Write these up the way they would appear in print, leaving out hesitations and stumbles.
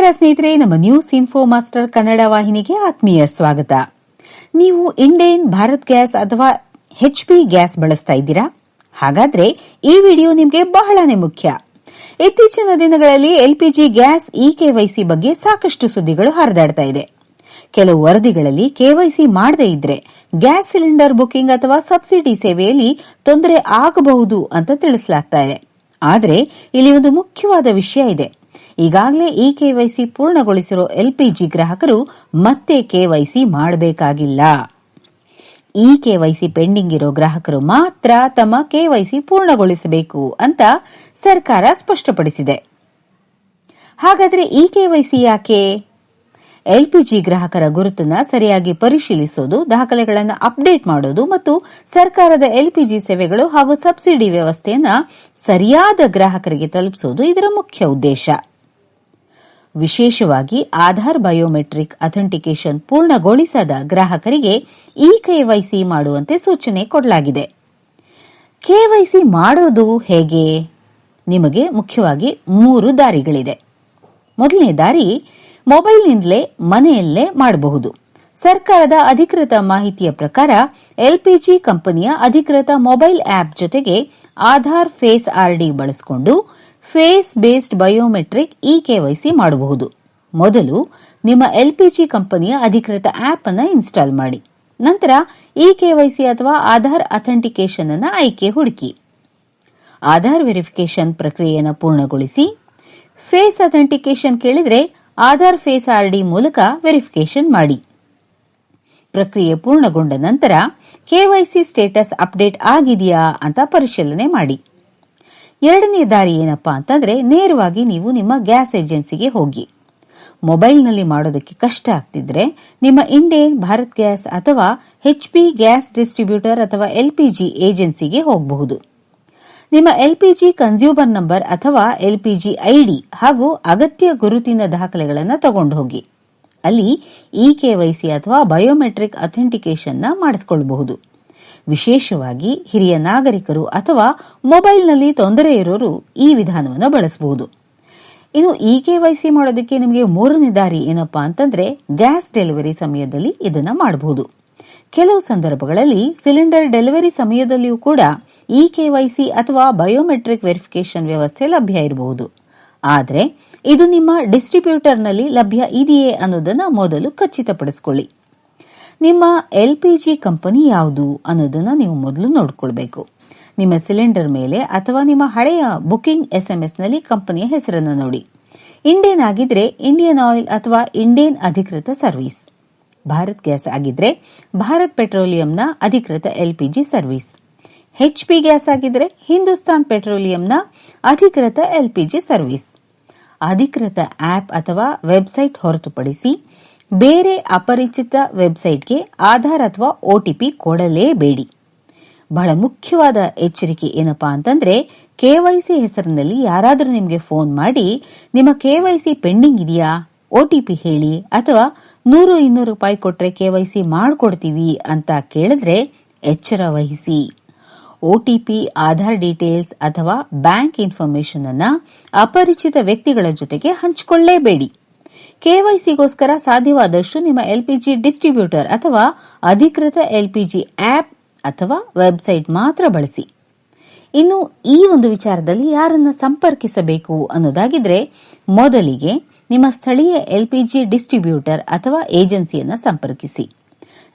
ನಮಸ್ಕಾರ ಸ್ನೇಹಿತರೆ, ನಮ್ಮ ನ್ಯೂಸ್ ಇನ್ಫೋ ಮಾಸ್ಟರ್ ಕನ್ನಡ ವಾಹಿನಿಗೆ ಆತ್ಮೀಯ ಸ್ವಾಗತ. ನೀವು ಇಂಡೇನ್, ಭಾರತ್ ಗ್ಯಾಸ್ ಅಥವಾ HP ಗ್ಯಾಸ್ ಬಳಸ್ತಾ ಇದ್ದೀರಾ? ಹಾಗಾದ್ರೆ ಈ ವಿಡಿಯೋ ನಿಮಗೆ ಬಹಳನೇ ಮುಖ್ಯ. ಇತ್ತೀಚಿನ ದಿನಗಳಲ್ಲಿ LPG ಗ್ಯಾಸ್ KYC ಬಗ್ಗೆ ಸಾಕಷ್ಟು ಸುದ್ದಿಗಳು ಹರಿದಾಡ್ತಾ ಇದೆ. ಕೆಲವು ವರದಿಗಳಲ್ಲಿ KYC ಮಾಡದೇ ಇದ್ರೆ ಗ್ಯಾಸ್ ಸಿಲಿಂಡರ್ ಬುಕಿಂಗ್ ಅಥವಾ ಸಬ್ಸಿಡಿ ಸೇವೆಯಲ್ಲಿ ತೊಂದರೆ ಆಗಬಹುದು ಅಂತ ತಿಳಿಸಲಾಗ್ತಾ ಇದೆ. ಆದರೆ ಇಲ್ಲಿ ಒಂದು ಮುಖ್ಯವಾದ ವಿಷಯ ಇದೆ. ಈಗಾಗಲೇ KYC ಪೂರ್ಣಗೊಳಿಸಿರೋ LPG ಗ್ರಾಹಕರು ಮತ್ತೆ KYC ಮಾಡಬೇಕಾಗಿಲ್ಲ. KYC ಪೆಂಡಿಂಗ್ ಇರೋ ಗ್ರಾಹಕರು ಮಾತ್ರ ತಮ್ಮ KYC ಪೂರ್ಣಗೊಳಿಸಬೇಕು ಅಂತ ಸರ್ಕಾರ ಸ್ಪಷ್ಟಪಡಿಸಿದೆ. ಹಾಗಾದ್ರೆ KYC ಯಾಕೆ? LPG ಗ್ರಾಹಕರ ಗುರುತನ್ನ ಸರಿಯಾಗಿ ಪರಿಶೀಲಿಸೋದು, ದಾಖಲೆಗಳನ್ನು ಅಪ್ಡೇಟ್ ಮಾಡೋದು ಮತ್ತು ಸರ್ಕಾರದ LPG ಸೇವೆಗಳು ಹಾಗೂ ಸಬ್ಸಿಡಿ ವ್ಯವಸ್ಥೆಯನ್ನ ಸರಿಯಾದ ಗ್ರಾಹಕರಿಗೆ ತಲುಪಿಸೋದು ಇದರ ಮುಖ್ಯ ಉದ್ದೇಶ. ವಿಶೇಷವಾಗಿ ಆಧಾರ್ ಬಯೋಮೆಟ್ರಿಕ್ ಅಥೆಂಟಿಕೇಷನ್ ಪೂರ್ಣಗೊಳಿಸದ ಗ್ರಾಹಕರಿಗೆ KYC ಮಾಡುವಂತೆ ಸೂಚನೆ ಕೊಡಲಾಗಿದೆ. KYC ಮಾಡೋದು ಹೇಗೆ? ನಿಮಗೆ ಮುಖ್ಯವಾಗಿ 3 ದಾರಿಗಳಿದೆ. ಮೊದಲನೇ ದಾರಿ, ಮೊಬೈಲ್ನಿಂದಲೇ ಮನೆಯಲ್ಲೇ ಮಾಡಬಹುದು. ಸರ್ಕಾರದ ಅಧಿಕೃತ ಮಾಹಿತಿಯ ಪ್ರಕಾರ LPG ಕಂಪನಿಯ ಅಧಿಕೃತ ಮೊಬೈಲ್ ಆಪ್ ಜೊತೆಗೆ ಆಧಾರ್ ಫೇಸ್ RD ಬಳಸಿಕೊಂಡು ಫೇಸ್ ಬೇಸ್ಡ್ ಬಯೋಮೆಟ್ರಿಕ್ KYC ಮಾಡಬಹುದು. ಮೊದಲು ನಿಮ್ಮ LPG ಕಂಪನಿಯ ಅಧಿಕೃತ ಆಪ್ ಅನ್ನು ಇನ್ಸ್ಟಾಲ್ ಮಾಡಿ. ನಂತರ KYC ಅಥವಾ ಆಧಾರ್ ಅಥೆಂಟಿಕೇಷನ್ ಅನ್ನು ಆಯ್ಕೆ ಹುಡುಕಿ. ಆಧಾರ್ ವೆರಿಫಿಕೇಷನ್ ಪ್ರಕ್ರಿಯೆಯನ್ನು ಪೂರ್ಣಗೊಳಿಸಿ. ಫೇಸ್ ಅಥೆಂಟಿಕೇಷನ್ ಕೇಳಿದ್ರೆ ಆಧಾರ್ ಫೇಸ್ RD ಮೂಲಕ ವೆರಿಫಿಕೇಷನ್ ಮಾಡಿ. ಪ್ರಕ್ರಿಯೆ ಪೂರ್ಣಗೊಂಡ ನಂತರ KYC ಸ್ಟೇಟಸ್ ಅಪ್ಡೇಟ್ ಆಗಿದೆಯಾ ಅಂತ ಪರಿಶೀಲನೆ ಮಾಡಿ. ಎರಡನೇ ದಾರಿ ಏನಪ್ಪಾ ಅಂತಂದ್ರೆ, ನೇರವಾಗಿ ನೀವು ನಿಮ್ಮ ಗ್ಯಾಸ್ ಏಜೆನ್ಸಿಗೆ ಹೋಗಿ. ಮೊಬೈಲ್ನಲ್ಲಿ ಮಾಡೋದಕ್ಕೆ ಕಷ್ಟ ಆಗ್ತಿದ್ರೆ ನಿಮ್ಮ ಇಂಡೇನ್, ಭಾರತ್ ಗ್ಯಾಸ್ ಅಥವಾ HP ಗ್ಯಾಸ್ ಡಿಸ್ಟ್ರಿಬ್ಯೂಟರ್ ಅಥವಾ LPG ಏಜೆನ್ಸಿಗೆ ಹೋಗಬಹುದು. ನಿಮ್ಮ LPG ಕನ್ಸ್ಯೂಮರ್ ನಂಬರ್ ಅಥವಾ LPG ID ಹಾಗೂ ಅಗತ್ಯ ಗುರುತಿನ ದಾಖಲೆಗಳನ್ನು ತಗೊಂಡು ಹೋಗಿ. ಅಲ್ಲಿ KYC ಅಥವಾ ಬಯೋಮೆಟ್ರಿಕ್ ಅಥೆಂಟಿಕೇಷನ್ ಮಾಡಿಸಿಕೊಳ್ಳಬಹುದು. ವಿಶೇಷವಾಗಿ ಹಿರಿಯ ನಾಗರಿಕರು ಅಥವಾ ಮೊಬೈಲ್ನಲ್ಲಿ ತೊಂದರೆ ಇರೋರು ಈ ವಿಧಾನವನ್ನು ಬಳಸಬಹುದು. ಇನ್ನು KYC ಮಾಡೋದಕ್ಕೆ ನಿಮಗೆ ಮೂರನೇ ದಾರಿ ಏನಪ್ಪಾ ಅಂತಂದ್ರೆ, ಗ್ಯಾಸ್ ಡೆಲಿವರಿ ಸಮಯದಲ್ಲಿ ಇದನ್ನ ಮಾಡಬಹುದು. ಕೆಲವು ಸಂದರ್ಭಗಳಲ್ಲಿ ಸಿಲಿಂಡರ್ ಡೆಲಿವರಿ ಸಮಯದಲ್ಲಿಯೂ ಕೂಡ KYC ಅಥವಾ ಬಯೋಮೆಟ್ರಿಕ್ ವೆರಿಫಿಕೇಷನ್ ವ್ಯವಸ್ಥೆ ಲಭ್ಯ ಇರಬಹುದು. ಆದರೆ ಇದು ನಿಮ್ಮ ಡಿಸ್ಟ್ರಿಬ್ಯೂಟರ್ನಲ್ಲಿ ಲಭ್ಯ ಇದೆಯೇ ಅನ್ನೋದನ್ನ ಮೊದಲು ಖಚಿತಪಡಿಸಿಕೊಳ್ಳಿ. ನಿಮ್ಮ LPG ಕಂಪನಿ ಯಾವುದು ಅನ್ನೋದನ್ನ ನೀವು ಮೊದಲು ನೋಡಿಕೊಳ್ಬೇಕು. ನಿಮ್ಮ ಸಿಲಿಂಡರ್ ಮೇಲೆ ಅಥವಾ ನಿಮ್ಮ ಹಳೆಯ ಬುಕಿಂಗ್ SMS ನಲ್ಲಿ ಕಂಪನಿಯ ಹೆಸರನ್ನು ನೋಡಿ. ಇಂಡೇನ್ ಆಗಿದ್ರೆ ಇಂಡಿಯನ್ ಆಯಿಲ್ ಅಥವಾ ಇಂಡೇನ್ ಅಧಿಕೃತ ಸರ್ವಿಸ್. ಭಾರತ್ ಗ್ಯಾಸ್ ಆಗಿದ್ರೆ ಭಾರತ್ ಪೆಟ್ರೋಲಿಯಂನ ಅಧಿಕೃತ LPG ಸರ್ವಿಸ್. HP ಗ್ಯಾಸ್ ಆಗಿದ್ರೆ ಹಿಂದೂಸ್ತಾನ್ ಪೆಟ್ರೋಲಿಯಂನ ಅಧಿಕೃತ LPG ಸರ್ವಿಸ್. ಅಧಿಕೃತ ಆಪ್ ಅಥವಾ ವೆಬ್ಸೈಟ್ ಹೊರತುಪಡಿಸಿ ಬೇರೆ ಅಪರಿಚಿತ ವೆಬ್ಸೈಟ್ಗೆ ಆಧಾರ್ ಅಥವಾ OTP ಕೊಡಲೇಬೇಡಿ. ಬಹಳ ಮುಖ್ಯವಾದ ಎಚ್ಚರಿಕೆ ಏನಪ್ಪಾ ಅಂತಂದ್ರೆ, KYC ಹೆಸರಿನಲ್ಲಿ ಯಾರಾದರೂ ನಿಮಗೆ ಫೋನ್ ಮಾಡಿ ನಿಮ್ಮ KYC ಪೆಂಡಿಂಗ್ ಇದೆಯಾ, OTP ಹೇಳಿ ಅಥವಾ 100-200 ರೂಪಾಯಿ ಕೊಟ್ರೆ KYC ಮಾಡಿಕೊಡ್ತೀವಿ ಅಂತ ಕೇಳಿದ್ರೆ ಎಚ್ಚರ ವಹಿಸಿ. OTP, ಆಧಾರ್ ಡೀಟೇಲ್ಸ್ ಅಥವಾ ಬ್ಯಾಂಕ್ ಇನ್ಫಾರ್ಮೇಶನ್ ಅನ್ನ ಅಪರಿಚಿತ ವ್ಯಕ್ತಿಗಳ ಜೊತೆಗೆ ಹಂಚಿಕೊಳ್ಳಲೇಬೇಡಿ. KYCಗೋಸ್ಕರ ಸಾಧ್ಯವಾದಷ್ಟು ನಿಮ್ಮ LPG ಡಿಸ್ಟ್ರಿಬ್ಯೂಟರ್ ಅಥವಾ ಅಧಿಕೃತ LPG ಆಪ್ ಅಥವಾ ವೆಬ್ಸೈಟ್ ಮಾತ್ರ ಬಳಸಿ. ಇನ್ನು ಈ ಒಂದು ವಿಚಾರದಲ್ಲಿ ಯಾರನ್ನ ಸಂಪರ್ಕಿಸಬೇಕು ಅನ್ನೋದಾಗಿದ್ರೆ, ಮೊದಲಿಗೆ ನಿಮ್ಮ ಸ್ಥಳೀಯ LPG ಡಿಸ್ಟ್ರಿಬ್ಯೂಟರ್ ಅಥವಾ ಏಜೆನ್ಸಿಯನ್ನ ಸಂಪರ್ಕಿಸಿ.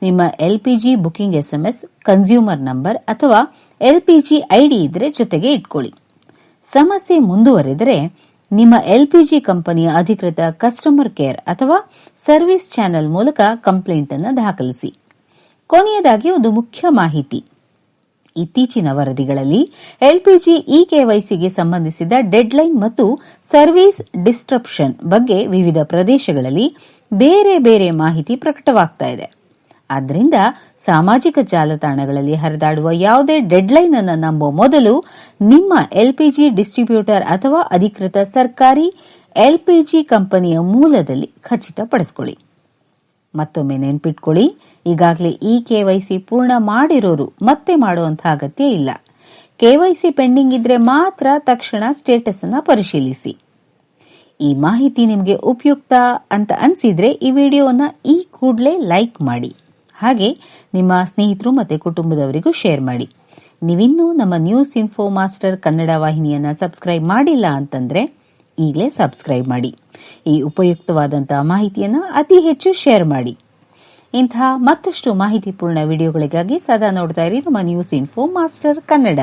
ನಿಮ್ಮ LPG booking SMS, consumer number ಅಥವಾ LPG ID ಇದ್ರೆ ಜೊತೆಗೆ ಇಟ್ಕೊಳ್ಳಿ. ಸಮಸ್ಯೆ ಮುಂದುವರೆದರೆ ನಿಮ್ಮ LPG ಕಂಪನಿಯ ಅಧಿಕೃತ ಕಸ್ಟಮರ್ ಕೇರ್ ಅಥವಾ ಸರ್ವಿಸ್ ಚಾನೆಲ್ ಮೂಲಕ ಕಂಪ್ಲೇಂಟ್ ಅನ್ನು ದಾಖಲಿಸಿ. ಕೊನೆಯದಾಗಿ ಒಂದು ಮುಖ್ಯ ಮಾಹಿತಿ. ಇತ್ತೀಚಿನ ವರದಿಗಳಲ್ಲಿ LPG KYCಗೆ ಸಂಬಂಧಿಸಿದ ಡೆಡ್ಲೈನ್ ಮತ್ತು ಸರ್ವಿಸ್ ಡಿಸ್ಟ್ರಪ್ಷನ್ ಬಗ್ಗೆ ವಿವಿಧ ಪ್ರದೇಶಗಳಲ್ಲಿ ಬೇರೆ ಬೇರೆ ಮಾಹಿತಿ ಪ್ರಕಟವಾಗ್ತಾ ಇದೆ. ಆದ್ದರಿಂದ ಸಾಮಾಜಿಕ ಜಾಲತಾಣಗಳಲ್ಲಿ ಹರಿದಾಡುವ ಯಾವುದೇ ಡೆಡ್ಲೈನ್ ಅನ್ನು ನಂಬುವ ಮೊದಲು ನಿಮ್ಮ LPG ಡಿಸ್ಟ್ರಿಬ್ಯೂಟರ್ ಅಥವಾ ಅಧಿಕೃತ ಸರ್ಕಾರಿ LPG ಕಂಪನಿಯ ಮೂಲದಲ್ಲಿ ಖಚಿತಪಡಿಸಿಕೊಳ್ಳಿ. ಮತ್ತೊಮ್ಮೆ ನೆನ್ಪಿಟ್ಕೊಳ್ಳಿ, ಈಗಾಗಲೇ KYC ಪೂರ್ಣ ಮಾಡಿರೋರು ಮತ್ತೆ ಮಾಡುವಂತಹ ಅಗತ್ಯ ಇಲ್ಲ. KYC ಪೆಂಡಿಂಗ್ ಇದ್ರೆ ಮಾತ್ರ ತಕ್ಷಣ ಸ್ಟೇಟಸ್ ಅನ್ನು ಪರಿಶೀಲಿಸಿ. ಈ ಮಾಹಿತಿ ನಿಮಗೆ ಉಪಯುಕ್ತ ಅಂತ ಅನ್ಸಿದ್ರೆ ಈ ವಿಡಿಯೋನ ಈ ಕೂಡಲೇ ಲೈಕ್ ಮಾಡಿ. ಹಾಗೆ ನಿಮ್ಮ ಸ್ನೇಹಿತರು ಮತ್ತು ಕುಟುಂಬದವರಿಗೂ ಶೇರ್ ಮಾಡಿ. ನೀವಿನ್ನೂ ನಮ್ಮ ನ್ಯೂಸ್ ಇನ್ಫೋ ಮಾಸ್ಟರ್ ಕನ್ನಡ ವಾಹಿನಿಯನ್ನ ಸಬ್ಸ್ಕ್ರೈಬ್ ಮಾಡಿಲ್ಲ ಅಂತಂದ್ರೆ ಈಗಲೇ ಸಬ್ಸ್ಕ್ರೈಬ್ ಮಾಡಿ. ಈ ಉಪಯುಕ್ತವಾದಂತಹ ಮಾಹಿತಿಯನ್ನ ಅತಿ ಹೆಚ್ಚು ಶೇರ್ ಮಾಡಿ. ಇಂತಹ ಮತ್ತಷ್ಟು ಮಾಹಿತಿಪೂರ್ಣ ವಿಡಿಯೋಗಳಿಗಾಗಿ ಸದಾ ನೋಡ್ತಾ ಇರಿ ನಮ್ಮ ನ್ಯೂಸ್ ಇನ್ಫೋ ಮಾಸ್ಟರ್ ಕನ್ನಡ.